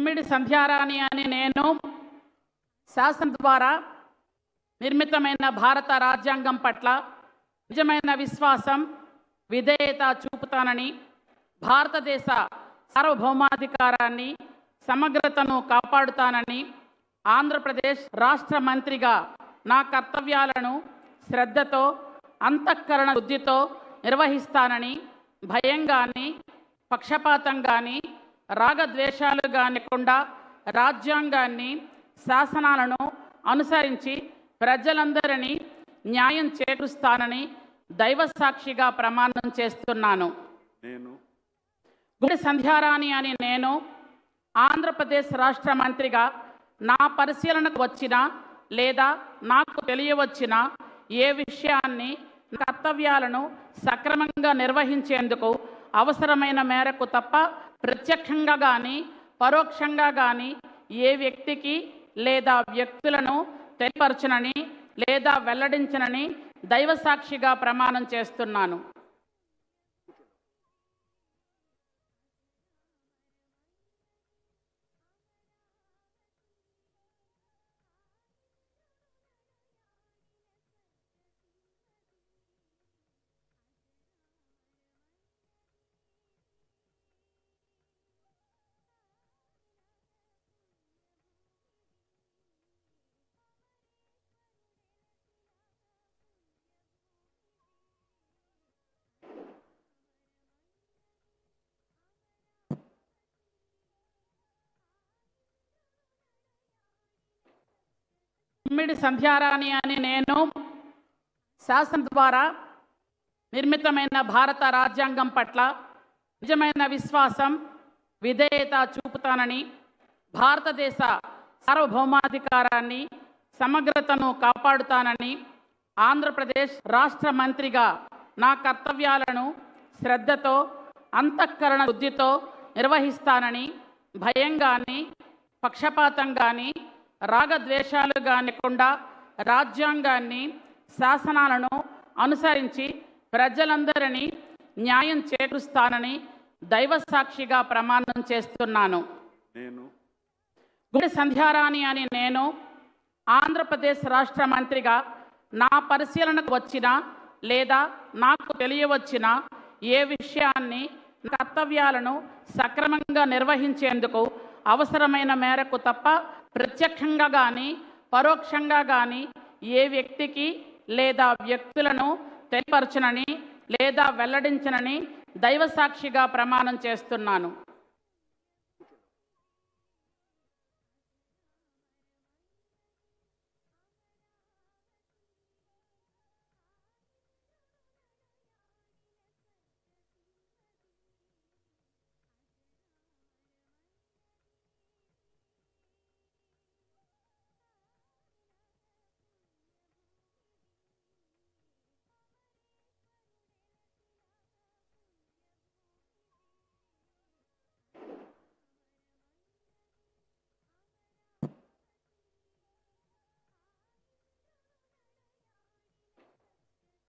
గుమ్మిడి సంధ్యారాణి అని నేను శాసనం ద్వారా నిర్మితమైన భారత రాజ్యాంగం పట్ల నిజమైన విశ్వాసం విధేయత చూపుతానని, భారతదేశ సార్వభౌమాధికారాన్ని సమగ్రతను కాపాడుతానని, ఆంధ్రప్రదేశ్ రాష్ట్ర మంత్రిగా నా కర్తవ్యాలను శ్రద్ధతో అంతఃకరణ శుద్ధితో నిర్వహిస్తానని, భయం కానీ పక్షపాతం కానీ రాగద్వేషాలు కానికుండా రాజ్యాంగాన్ని శాసనాలను అనుసరించి ప్రజలందరినీ న్యాయం చేకూరుస్తానని దైవ సాక్షిగా ప్రమాణం చేస్తున్నాను. గుమ్మిడి సంధ్యారాణి అని నేను ఆంధ్రప్రదేశ్ రాష్ట్ర మంత్రిగా నా పరిశీలనకు వచ్చిన లేదా నాకు తెలియవచ్చిన ఏ విషయాన్ని కర్తవ్యాలను సక్రమంగా నిర్వహించేందుకు అవసరమైన మేరకు తప్ప ప్రత్యక్షంగా కానీ పరోక్షంగా కానీ ఏ వ్యక్తికి లేదా వ్యక్తులను తెలియపరచనని లేదా వెల్లడించనని దైవ సాక్షిగా ప్రమాణం చేస్తున్నాను. గుమ్మిడి సంధ్యారాణి అని నేను శాసనం ద్వారా నిర్మితమైన భారత రాజ్యాంగం పట్ల నిజమైన విశ్వాసం విధేయత చూపుతానని, భారతదేశ సార్వభౌమాధికారాన్ని సమగ్రతను కాపాడుతానని, ఆంధ్రప్రదేశ్ రాష్ట్ర మంత్రిగా నా కర్తవ్యాలను శ్రద్ధతో అంతఃకరణ శుద్ధితో నిర్వహిస్తానని, భయం కానీ పక్షపాతం కానీ రాగద్వేషాలు కానికుండా రాజ్యాంగాన్ని శాసనాలను అనుసరించి ప్రజలందరినీ న్యాయం చేకూరుస్తానని దైవ సాక్షిగా ప్రమాణం చేస్తున్నాను. గుమ్మిడి సంధ్యారాణి అని నేను ఆంధ్రప్రదేశ్ రాష్ట్ర మంత్రిగా నా పరిశీలనకు వచ్చిన లేదా నాకు తెలియవచ్చిన ఏ విషయాన్ని కర్తవ్యాలను సక్రమంగా నిర్వహించేందుకు అవసరమైన మేరకు తప్ప ప్రత్యక్షంగా కానీ పరోక్షంగా కానీ ఏ వ్యక్తికి లేదా వ్యక్తులను తెలియపరచనని లేదా వెల్లడించనని దైవ సాక్షిగా ప్రమాణం చేస్తున్నాను.